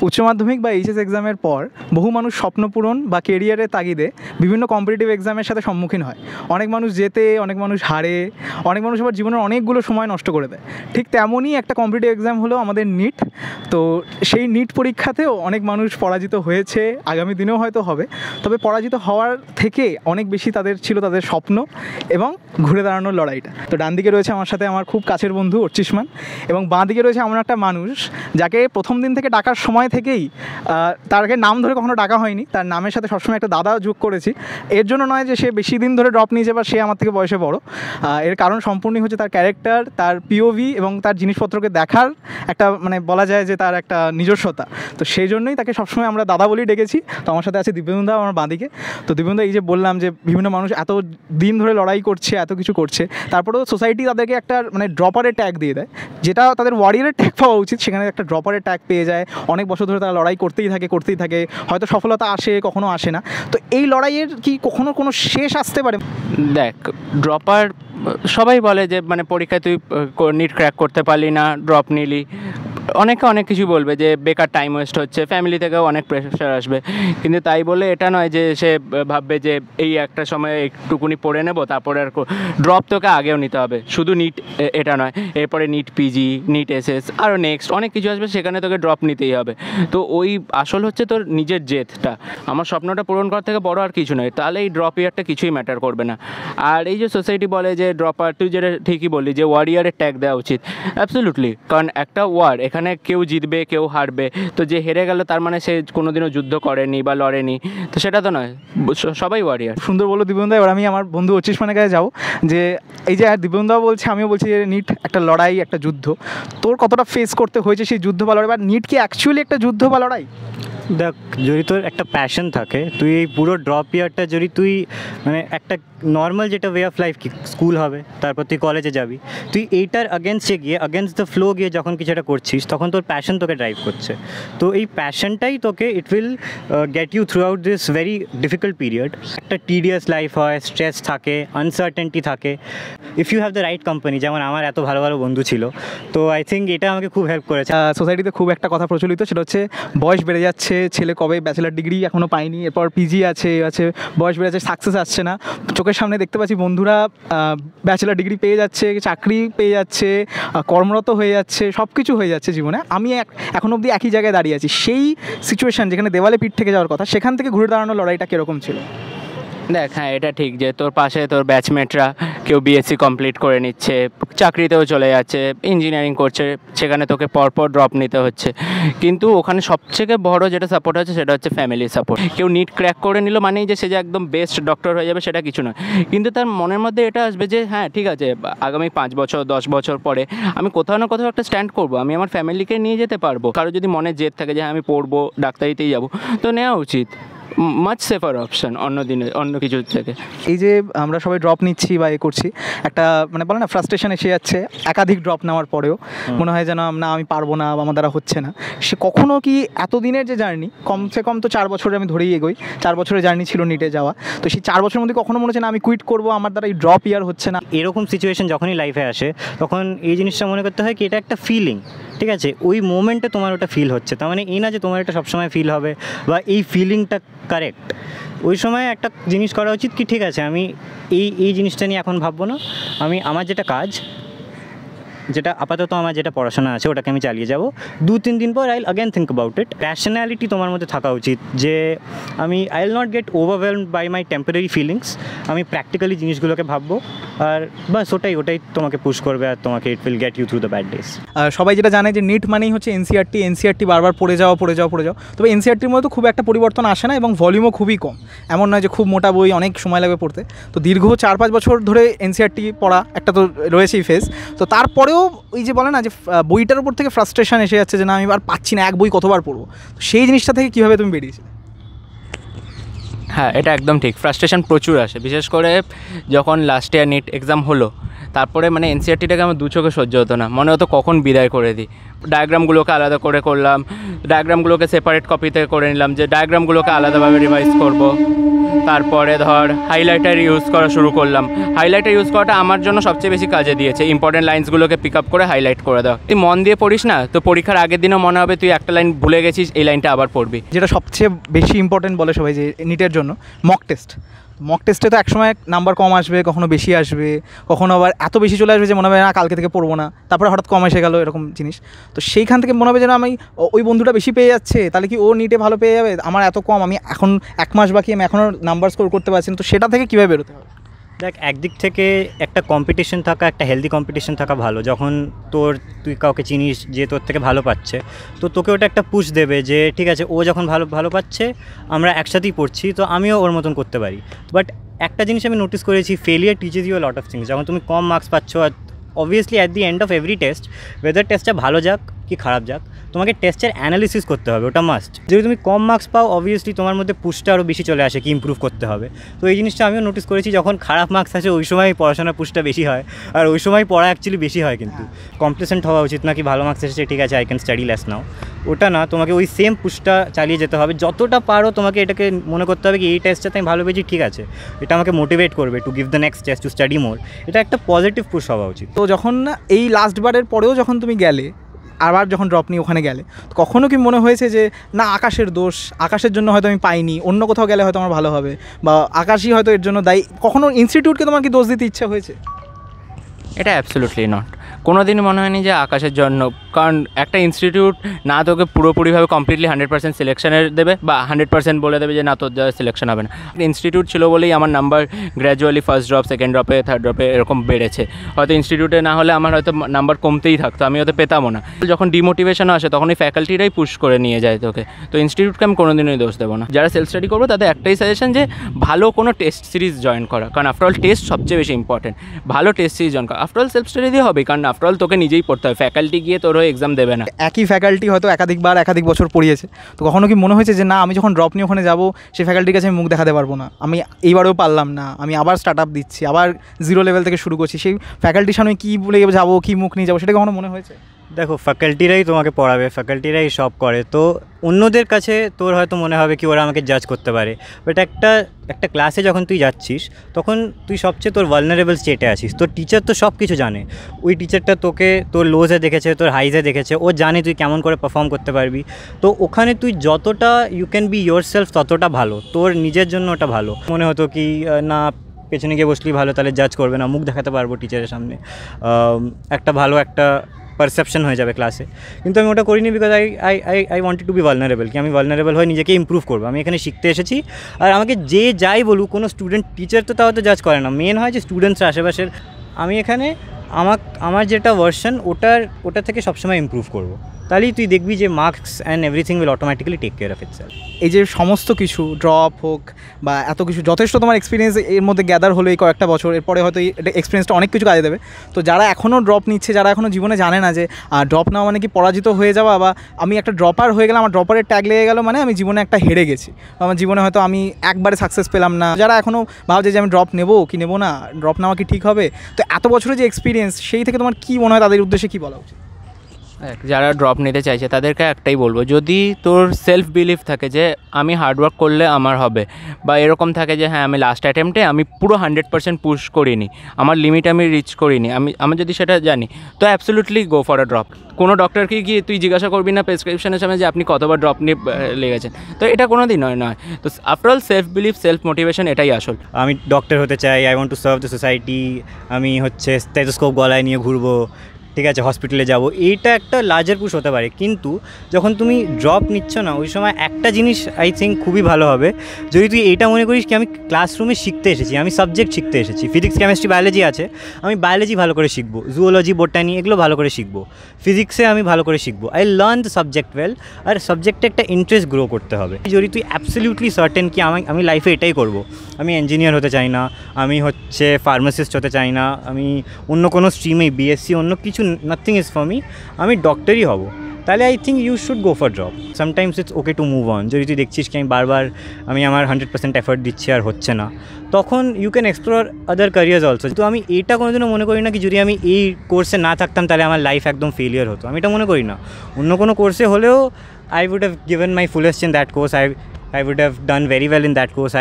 উচ্চ মাধ্যমিক বা এইচএস এক্সামের পর বহু মানুষ স্বপ্ন পূরণ বা কেরিয়ারের তাগিদে বিভিন্ন কম্পিটিটিভ এক্সামের সাথে সম্মুখীন হয়। অনেক মানুষ জেতে, অনেক মানুষ হারে, অনেক মানুষ আবার জীবনের অনেকগুলো সময় নষ্ট করে দেয়। ঠিক তেমনই একটা কম্পিটিটিভ এক্সাম হলো আমাদের নিট। তো সেই নিট পরীক্ষাতেও অনেক মানুষ পরাজিত হয়েছে, আগামী দিনেও হয়তো হবে। তবে পরাজিত হওয়ার থেকে অনেক বেশি তাদের ছিল তাদের স্বপ্ন এবং ঘুরে দাঁড়ানোর লড়াইটা। তো ডান দিকে রয়েছে আমার সাথে আমার খুব কাছের বন্ধু অর্চিষ্মান, এবং বাঁ দিকে রয়েছে এমন একটা মানুষ যাকে প্রথম দিন থেকে ডাকার সময় থেকেই তারকে নাম ধরে কখনো ডাকা হয়নি, তার নামের সাথে সবসময় একটা দাদা যোগ করেছি। এর জন্য নয় যে সে বেশি দিন ধরে ড্রপ নিয়েছে বা সে আমার থেকে বয়সে বড়, এর কারণ সম্পূর্ণই হচ্ছে তার ক্যারেক্টার, তার পিওভি এবং তার জিনিসপত্রকে দেখার একটা মানে বলা যায় যে তার একটা নিজস্বতা। তো সেই জন্যই তাকে সবসময় আমরা দাদা বলেই ডেকেছি। তো আমার সাথে আছে দিব্যেন্দু আমার বাঁদিকে। তো দিব্যেন্দু, এই যে বললাম যে বিভিন্ন মানুষ এত দিন ধরে লড়াই করছে, এত কিছু করছে, তারপরেও সোসাইটি তাদেরকে একটা মানে ড্রপারের ট্যাগ দিয়ে দেয়, যেটা তাদের ওয়ারিয়ারের ট্যাগ পাওয়া উচিত, সেখানে একটা ড্রপারের ট্যাগ পেয়ে যায়। অনেক বছর ধরে তারা লড়াই করতেই থাকে, হয়তো সফলতা আসে, কখনো আসে না। তো এই লড়াইয়ের কি কখনো কোনো শেষ আসতে পারে? দেখ, ড্রপার সবাই বলে যে মানে পরীক্ষায় তুই নিট ক্র্যাক করতে পারলি না, ড্রপ নিলি, অনেকে অনেক কিছু বলবে যে বেকার টাইম ওয়েস্ট হচ্ছে, ফ্যামিলি থেকেও অনেক প্রেশার আসবে। কিন্তু তাই বলে এটা নয় যে সে ভাববে যে এই একটা সময় একটুকুনি পড়ে নেব, তারপরে আর ড্রপ তোকে আগেও নিতে হবে। শুধু নিট এটা নয়, এরপরে নিট পিজি, নিট এসএস, আরও নেক্সট অনেক কিছু আসবে, সেখানে তোকে ড্রপ নিতেই হবে। তো ওই আসল হচ্ছে তোর নিজের জেদটা। আমার স্বপ্নটা পূরণ করার থেকে বড় আর কিছু নয়, তাহলে এই ড্রপ ইয়ারটা কিছুই ম্যাটার করবে না। আর এই যে সোসাইটি বলে যে ড্রপার, তুই যেটা ঠিকই বললি যে ওয়ারিয়ারের ট্যাগ দেওয়া উচিত, অ্যাবসলিউটলি। কারণ একটা ওয়ার, এখানে কেউ জিতবে কেউ হারবে। তো যে হেরে গেল তার মানে সে কোনোদিনও যুদ্ধ করেনি বা লড়েনি, তো সেটা তো নয়, সবাই ওয়ারিয়ার। সুন্দর বলো দিব্যেন্দু। এবার আমি আমার বন্ধু অর্চিষ্মানের কাছে যাবো, যে এই যে দিব্যেন্দু বলছে, আমিও বলছি যে নিট একটা লড়াই, একটা যুদ্ধ। তোর কতটা ফেস করতে হয়েছে সেই যুদ্ধ বা লড়াই, বা নিট কি অ্যাকচুয়ালি একটা যুদ্ধ বা লড়াই? দেখ, যদি তোর একটা প্যাশন থাকে, তুই এই পুরো ড্রপ ইয়ারটা যদি তুই মানে একটা নর্মাল যেটা ওয়ে অফ লাইফ, কি স্কুল হবে, তারপর তুই কলেজে যাবি, তুই এইটার আগেনস্টে গিয়ে, আগেনস্ট দ্য ফ্লো গিয়ে যখন কিছু একটা করছিস, তখন তোর প্যাশন তোকে ড্রাইভ করছে। তো এই প্যাশনটাই তোকে it will get you throughout this very difficult period. একটা টিডিয়াস লাইফ হয়, স্ট্রেস থাকে, আনসার্টেনটি থাকে। If you have the right company, যেমন আমার এত ভালো ভালো বন্ধু ছিল, তো আই থিঙ্ক এটা আমাকে খুব হেল্প করেছে। সোসাইটিতে খুব একটা কথা প্রচলিত, সেটা হচ্ছে বয়স বেড়ে যাচ্ছে, ছেলে কবে ব্যাচেলার ডিগ্রি এখনও পায়নি, এরপর পিজি আছে, বয়স বেড়ে যাচ্ছে, সাকসেস আসছে না। চোখের সামনে দেখতে পাচ্ছি বন্ধুরা ব্যাচেলার ডিগ্রি পেয়ে যাচ্ছে, চাকরি পেয়ে যাচ্ছে, কর্মরত হয়ে যাচ্ছে, সব কিছু হয়ে যাচ্ছে জীবনে। আমি এখন অবধি একই জায়গায় দাঁড়িয়ে আছি। সেই সিচুয়েশান যেখানে দেওয়ালে পিঠ থেকে যাওয়ার কথা, সেখান থেকে ঘুরে দাঁড়ানোর লড়াইটা কীরকম ছিল? দেখ, হ্যাঁ, এটা ঠিক যে তোর পাশে তোর ব্যাচমেটরা কেউ বিএসসি কমপ্লিট করে নিচ্ছে, চাকরিতেও চলে যাচ্ছে, ইঞ্জিনিয়ারিং করছে, সেখানে তোকে পরপর ড্রপ নিতে হচ্ছে। কিন্তু ওখানে সবথেকে বড় যেটা সাপোর্ট হচ্ছে সেটা হচ্ছে ফ্যামিলি সাপোর্ট। কেউ নিট ক্র্যাক করে নিল মানেই যে সে যে একদম বেস্ট ডক্টর হয়ে যাবে, সেটা কিছু নয়। কিন্তু তার মনের মধ্যে এটা আসবে যে হ্যাঁ ঠিক আছে, আগামী 5 বছর 10 বছর পরে আমি কোথাও না কোথাও একটা স্ট্যান্ড করবো, আমি আমার ফ্যামিলিকে নিয়ে যেতে পারবো। কারো যদি মনে জেদ থাকে যে হ্যাঁ আমি পড়বো, ডাক্তারিতেই যাবো, তো নেওয়া উচিত, মাচ সেফার অপশান অন্য কিছুর থেকে। এই যে আমরা সবাই ড্রপ নিচ্ছি বা করছি, একটা মানে বলে না ফ্রাস্ট্রেশন এসে যাচ্ছে একাধিক ড্রপ নেওয়ার পরেও, মনে হয় যেন না আমি পারবো না বা আমার দ্বারা হচ্ছে না। সে কখনো কি এতদিনের যে জার্নি, কমসে কম তো 4 বছরে আমি ধরেই এগোই, 4 বছরের জার্নি ছিল নিটে যাওয়া, তো সেই 4 বছরের মধ্যে কখনো মনে হচ্ছে না আমি কুইট করবো, আমার দ্বারা এই ড্রপ ইয়ার হচ্ছে না? এরকম সিচুয়েশন যখনই লাইফে আসে, তখন এই জিনিসটা মনে করতে হয় কি এটা একটা ফিলিং, ঠিক আছে? ওই মোমেন্টে তোমার ওটা ফিল হচ্ছে, তার মানে এই না যে তোমার এটা সবসময় ফিল হবে বা এই ফিলিংটা কারেক্ট। ওই সময় একটা জিনিস করা উচিত কি ঠিক আছে, আমি এই জিনিসটা নিয়ে এখন ভাববো না, আমি আমার যেটা কাজ, যেটা আপাতত আমার যেটা পড়াশোনা আছে ওটাকে আমি চালিয়ে যাব, 2-3 দিন পর I will again think about it. প্যাশনালিটি তোমার মধ্যে থাকা উচিত যে আমি I will not get overwhelmed by my temporary feelings, আমি প্র্যাকটিক্যালি জিনিসগুলোকে ভাববো, আর বাস ওটাই তোমাকে পুশ করবে, আর তোমাকে it will get you through the bad days. সবাই যেটা জানে যে নিট মানেই হচ্ছে এনসিআরটি বারবার পড়ে যাও, তবে এনসিআরটির মধ্যে খুব একটা পরিবর্তন আসে না এবং ভলিউমও খুবই কম। এমন নয় যে খুব মোটা বই, অনেক সময় লাগবে পড়তে। তো দীর্ঘ 4-5 বছর ধরে এনসিআরটি পড়া একটা তো রয়েছেই ফেজ। তো তারপরেও ওই যে বলে না যে বইটার উপর থেকে ফ্রাস্ট্রেশন এসে যাচ্ছে যে না আমি আর পাচ্ছি না, এক বই কতবার পড়বো। তো সেই জিনিসটা থেকে কীভাবে তুমি বেরিয়েছিলে? হ্যাঁ, এটা একদম ঠিক, ফ্রাস্ট্রেশন প্রচুর আসে, বিশেষ করে যখন লাস্ট ইয়ার নিট এক্সাম হলো, তারপরে মানে এনসিআরটিটাকে আমার 2 চোখে সহ্য হতো না, মনে হতো কখন বিদায় করে দিই। ডায়াগ্রামগুলোকে আলাদা করে করলাম, ডায়াগ্রামগুলোকে সেপারেট কপিতে করে নিলাম, যে ডায়াগ্রামগুলোকে আলাদাভাবে রিভাইজ করব, তারপরে ধর হাইলাইটার ইউজ করা শুরু করলাম। হাইলাইটার ইউজ করাটা আমার জন্য সবচেয়ে বেশি কাজে দিয়েছে, ইম্পর্টেন্ট লাইন্সগুলোকে পিক আপ করে হাইলাইট করে দেওয়া। তুই মন দিয়ে পড়িস না, তো পরীক্ষার আগের দিনও মনে হবে তুই একটা লাইন ভুলে গেছিস, এই লাইনটা আবার পড়বি। যেটা সবচেয়ে বেশি ইম্পর্টেন্ট বলে সবাই যে নিটের জন্য মক টেস্টে তো একসময় নাম্বার কম আসবে, কখনো বেশি আসবে, কখনো আবার এত বেশি চলে আসবে যে মনে হবে না কালকে থেকে পড়বো না, তারপরে হঠাৎ কম এসে গেল, এরকম জিনিস। তো সেইখান থেকে মনে হবে যেন আমি ওই বন্ধুটা বেশি পেয়ে যাচ্ছে, তাহলে কি ও নিটে ভালো পেয়ে যাবে, আমার এত কম, আমি এখন 1 মাস বাকি, আমি এখনও নাম্বার স্কোর করতে পারছি না। তো সেটা থেকে কীভাবে বেরোতে হবে? দেখ, একদিক থেকে একটা কম্পিটিশন থাকা, একটা হেলদি কম্পিটিশন থাকা ভালো। যখন তুই কাউকে চিনিস যে তোর থেকে ভালো পাচ্ছে, তো তোকে ওটা একটা পুশ দেবে যে ঠিক আছে, ও যখন ভালো পাচ্ছে, আমরা একসাথেই পড়ছি, তো আমিও ওর মতন করতে পারি। বাট একটা জিনিস আমি নোটিস করেছি, failure teaches you lot of things. যখন তুমি কম মার্কস পাচ্ছ, আর obviously at the end of every test, whether টেস্টটা ভালো যাক কি খারাপ যাক, তোমাকে টেস্টের অ্যানালিসিস করতে হবে, ওটা মাস্ট। যদি তুমি কম মার্কস পাও, অবভিয়াসলি তোমার মধ্যে পুশটা আরও বেশি চলে আসে কি ইম্প্রুভ করতে হবে। তো এই জিনিসটা আমিও নোটিস করেছি, যখন খারাপ মার্কস আসে ওই সময় পড়াশোনার পুশটা বেশি হয়, আর ওই সময় পড়া অ্যাকচুয়ালি বেশি হয়। কিন্তু কমপ্লেসেন্ট হওয়া উচিত না কি ভালো মার্কস এসেছে ঠিক আছে আই ক্যান স্টাডি লেস নাও, ওটা না। তোমাকে ওই সেম পুশটা চালিয়ে যেতে হবে, যতটা পারো তোমাকে এটাকে মনে করতে হবে কি এই টেস্টটাতে আমি ভালো পেয়েছি, ঠিক আছে এটা আমাকে মোটিভেট করবে to give the next test, to study মোর। এটা একটা পজিটিভ পুশ হওয়া উচিত। তো যখন এই লাস্টবারের পরেও যখন তুমি গেলে, আবার যখন ড্রপ নিয়ে ওখানে গেলে, কখনো কি মনে হয়েছে যে না আকাশের দোষ, আকাশের জন্য হয়তো আমি পাইনি, অন্য কোথাও গেলে হয়তো আমার ভালো হবে, বা আকাশই হয়তো এর জন্য দায়ী? কখনো ইনস্টিটিউটকে তোমার কি দোষ দিতে ইচ্ছা হয়েছে? এটা অ্যাবসলিউটলি নট। কোনো দিন মনে হয়নি যে আকাশের জন্য, কারণ একটা ইনস্টিটিউট না তোকে পুরোপুরিভাবে কমপ্লিটলি 100% সিলেকশনের দেবে, বা 100% বলে দেবে যে না তোর দ্বারা সিলেকশন হবে না। ইনস্টিটিউট ছিল বলেই আমার number gradually first drop, second ড্রপে, থার্ড ড্রপে এরকম বেড়েছে। হয়তো ইনস্টিটিউটে না হলে আমার হয়তো নাম্বার কমতেই থাকতো, আমি হয়তো পেতামও না। যখন ডিমোটিভেশন আসে তখন ওই ফ্যাকাল্টিরাই পুশ করে নিয়ে যায় তোকে। তো ইনস্টিটিউটকে আমি কোনোদিনই দোষ দেবো না। যারা সেলফ স্টাডি করবো তাদের একটাই সাজেশন যে ভালো কোনো টেস্ট সিরিজ জয়েন করা, কারণ আফটারঅল টেস্ট সবচেয়ে বেশি ইম্পর্টেন্ট। ভালো টেস্ট সিরিজ জয়েন করা, আফটারঅল সেলফ স্টাডি দিয়ে হবে, কারণ আফটারঅল তোকে নিজেই পড়তে হবে, ফ্যাকাল্টি গিয়ে তোরও এক্সাম দেবে না। একই ফ্যাকাল্টি হয়তো একাধিক বছর পড়িয়েছে, তো কখনো কি মনে হয়েছে যে না আমি যখন ড্রপ নিয়ে ওখানে যাবো সেই ফ্যাকাল্টির কাছে আমি মুখ দেখাতে পারবো না, আমি এইবারেও পারলাম না, আমি আবার স্টার্ট আপ দিচ্ছি, আবার 0 লেভেল থেকে শুরু করছি, সেই ফ্যাকাল্টির সামনে কী বলে যাবো, কী মুখ নিয়ে যাবো, সেটা কখনো মনে হয়েছে? দেখো, ফ্যাকাল্টিরাই তোমাকে পড়াবে, ফ্যাকাল্টিরাই সব করে, তো অন্যদের কাছে তোর হয়তো মনে হবে কি ওরা আমাকে জাজ করতে পারে। বাট একটা ক্লাসে যখন তুই যাচ্ছিস, তখন তুই সবচেয়ে তোর ভালনারেবল স্টেটে আছিস। তোর টিচার তো সব কিছু জানে, ওই টিচারটা তোকে তোর লোজে দেখেছে, তোর হাইজে দেখেছে, ও জানে তুই কেমন করে পারফর্ম করতে পারবি। তো ওখানে তুই যতটা you can be yourself ততটা ভালো, তোর নিজের জন্য ওটা ভালো। মনে হতো কি না পেছনে গিয়ে বসলেই ভালো, তাহলে জাজ করবে না, মুখ দেখাতে পারবো টিচারের সামনে, একটা ভালো একটা পারসেপশন হয়ে যাবে ক্লাসে। কিন্তু আমি ওটা করিনি, because I wanted to be vulnerable, কি আমি ভালনারেবল হয়ে নিজেকে ইম্প্রুভ করবো। আমি এখানে শিখতে এসেছি, আর আমাকে যে যাই বলুক, কোনো স্টুডেন্ট টিচার তো তাও তো জাজ করে না, মেন হয় যে স্টুডেন্টসরা আশেপাশের। আমি এখানে আমার যেটা ভার্সন ওটা থেকে সবসময় ইম্প্রুভ করবো, তাহলেই তুই দেখবি যে marks and everything will automatically take care of itself. এই যে সমস্ত কিছু ড্রপ হোক বা এত কিছু, যথেষ্ট তোমার এক্সপিরিয়েন্স এর মধ্যে গ্যাদার হলো এই কয়েকটা বছর, এরপরে হয়তো এই এক্সপিরিয়েন্সটা অনেক কিছু কাজে দেবে। তো যারা এখনও ড্রপ নিচ্ছে, যারা এখনও জীবনে জানে না যে ড্রপ নেওয়া মানে কি পরাজিত হয়ে যাওয়া, বা আমি একটা ড্রপার হয়ে গেলাম, আমার ড্রপারের ট্যাগ লেগে গেল মানে আমি জীবনে একটা হেরে গেছি, আমার জীবনে হয়তো আমি একবারে সাকসেস পেলাম না, যারা এখনও ভাবছে যে আমি ড্রপ নেবো কি নেবো না, ড্রপ নেওয়া কি ঠিক হবে, তো এত বছরের যে এক্সপিরিয়েন্স, সেই থেকে তোমার কী মনে হয় তাদের উদ্দেশ্যে কী বলা উচিত? যারা ড্রপ নিতে চাইছে তাদেরকে একটাই বলবো, যদি তোর সেলফ বিলিভ থাকে যে আমি হার্ডওয়ার্ক করলে আমার হবে, বা এরকম থাকে যে হ্যাঁ আমি লাস্ট অ্যাটেম্পটে আমি পুরো 100% পুশ করিনি, আমার লিমিট আমি রিচ করিনি, আমি যদি সেটা জানি, তো absolutely go for a drop. কোনো ডক্টরকে গিয়ে তুই জিজ্ঞাসা করবি না প্রেসক্রিপশনের সময় যে আপনি কতবার ড্রপ নিয়ে লেগেছেন, তো এটা কোনো দিন নয়। তো after all self believe, self motivation এটাই আসল। আমি ডক্টর হতে চাই, I want to serve the society, আমি স্টেথোস্কোপ গলায় নিয়ে ঘুরবো, ঠিক আছে হসপিটালে যাব, এইটা একটা লার্জার পুশ হতে পারে। কিন্তু যখন তুমি ড্রপ নিচ্ছ না, ওই সময় একটা জিনিস আই থিঙ্ক খুবই ভালো হবে, যদি তুই এইটা মনে করিস কি আমি ক্লাসরুমে শিখতে এসেছি, আমি সাবজেক্ট শিখতে এসেছি, ফিজিক্স কেমিস্ট্রি বায়োলজি আছে, আমি বায়োলজি ভালো করে শিখবো, জুওলজি বোটানি এগুলো ভালো করে শিখবো, ফিজিক্সে আমি ভালো করে শিখবো, I learn the subject well, আর সাবজেক্টে একটা ইন্টারেস্ট গ্রো করতে হবে। যদি তুই অ্যাবসলিউটলি সার্টেন কি আমি লাইফে এটাই করব, আমি ইঞ্জিনিয়ার হতে চাই না, আমি ফার্মাসিস্ট হতে চাই না, আমি অন্য কোনো স্ট্রিমে বিএসসি অন্য কিছু, নাথিং ইজ ফর মি, আমি ডক্টরই হব, তাহলে I think you should go for drop. Sometimes it's okay to move on. যদি তুই দেখছিস কি আমি বারবার আমার 100% এফর্ট দিচ্ছি আর হচ্ছে না, তখন you can explore other careers also. তো আমি এটা কোনোদিনও মনে করি না কি যদি আমি এই কোর্সে না থাকতাম তাহলে আমার লাইফ একদম ফেলিয়ার হতো, আমি এটা মনে করি না। অন্য কোনো কোর্সে হলেও I would have given my fullest in that course, I would have done very well in that course.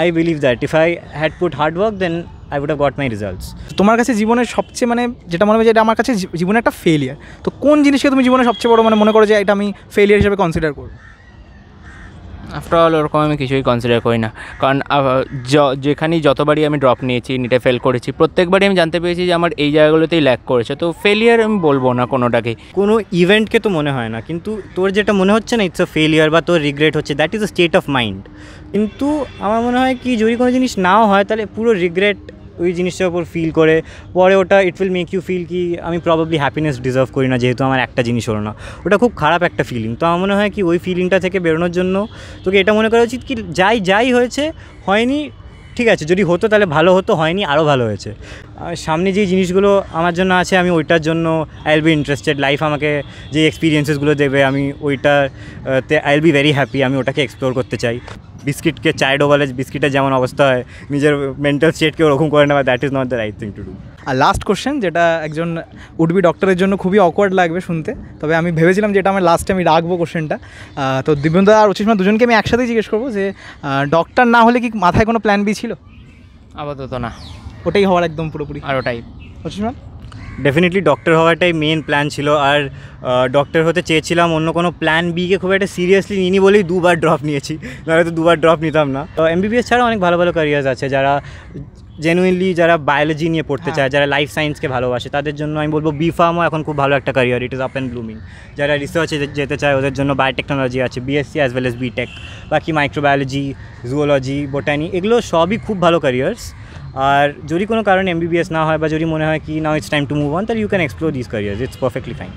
I believe that if I had put hard work, then I would have got my results. তোমার কাছে জীবনের সবচেয়ে মানে যেটা মনে হয় যে এটা আমার কাছে জীবনে একটা ফেলিয়ার, তো কোন জিনিসকে তুমি জীবনে সবচেয়ে বড় মানে মনে করো যে এটা আমি ফেলিয়ার হিসেবে কনসিডার করবো? আফটার অল ওরকম আমি কিছুই কনসিডার করি না, কারণ যেখানেই যতবারই আমি ড্রপ নিয়েছি, নিটে ফেল করেছি, প্রত্যেকবারই আমি জানতে পেরেছি যে আমার এই জায়গাগুলোতেই ল্যাক করেছে, তো ফেলিয়ার আমি বলবো না কোনোটাকেই। কোনো ইভেন্টকে তো মনে হয় না, কিন্তু তোর যেটা মনে হচ্ছে না ইটস আ ফেলিয়ার বা তোর রিগ্রেট হচ্ছে, that is a state of mind. কিন্তু আমার মনে হয় কি যদি কোনো জিনিস নাও হয় তাহলে পুরো রিগ্রেট ওই জিনিসটার উপর ফিল করে পরে ওটা it will make you feel কি আমি প্রবাবলি হ্যাপিনেস ডিজার্ভ করি না যেহেতু আমার একটা জিনিস হলো না, ওটা খুব খারাপ একটা ফিলিং। তো আমার মনে হয় কি ওই ফিলিংটা থেকে বেরোনোর জন্য তোকে এটা মনে করা উচিত কি যাই হয়েছে হয়নি, ঠিক আছে, যদি হতো তাহলে ভালো হতো, হয়নি আরও ভালো হয়েছে। সামনে যেই জিনিসগুলো আমার জন্য আছে আমি ওইটার জন্য I will be interested. Life আমাকে যে এক্সপিরিয়েন্সেসগুলো দেবে আমি ওইটাতে I will be very happy, আমি ওটাকে এক্সপ্লোর করতে চাই। বিস্কিটকে চায়ে ডোবালে বিস্কিটের যেমন অবস্থা হয়, নিজের মেন্টাল স্টেটকে ওরকম করে নেওয়া, that is not the right thing to do. আর লাস্ট কোশ্চেন, যেটা একজন উডবি ডক্টরের জন্য খুবই অকওয়ার্ড লাগবে শুনতে, তবে আমি ভেবেছিলাম যে এটা আমার লাস্টে আমি রাখবো কোশ্চেনটা। তো দিব্যেন্দু আর অচিষ্মা দুজনকে আমি একসাথেই জিজ্ঞেস করবো যে ডক্টর না হলে কি মাথায় কোনো প্ল্যান বি ছিল? আপাতত না, ওটাই হওয়ার একদম পুরোপুরি। আর ওটাই অচিষ্মা? ডেফিনেটলি ডক্টর হওয়াটাই মেন প্ল্যান ছিল, আর ডক্টর হতে চেয়েছিলাম, অন্য কোনো প্ল্যান বিকে খুব একটা সিরিয়াসলি নিইনি বলেই 2বার ড্রপ নিয়েছি, নাহলে তো 2বার ড্রপ নিতাম না। তো এমবিবিএস ছাড়া অনেক ভালো ভালো ক্যারিয়ার্স আছে, যারা জেনুইনলি যারা বায়োলজি নিয়ে পড়তে চায়, যারা লাইফ সায়েন্সকে ভালোবাসে, তাদের জন্য আমি বলবো বি ফার্মও এখন খুব ভালো একটা career, it is up and blooming. যারা রিসার্চে যেতে চায় ওদের জন্য বায়োটেকনোলজি আছে, BSc as well as BTech, বাকি মাইক্রোবায়োলজি, জুওলজি, বোটানি, এগুলো সবই খুব ভালো ক্যারিয়ার্স। আর যদি কোনো কারণে এমবিবিএস না হয় বা যদি মনে হয় কি now it's time to move on, তাহলে you can explore this careers, it's perfectly fine.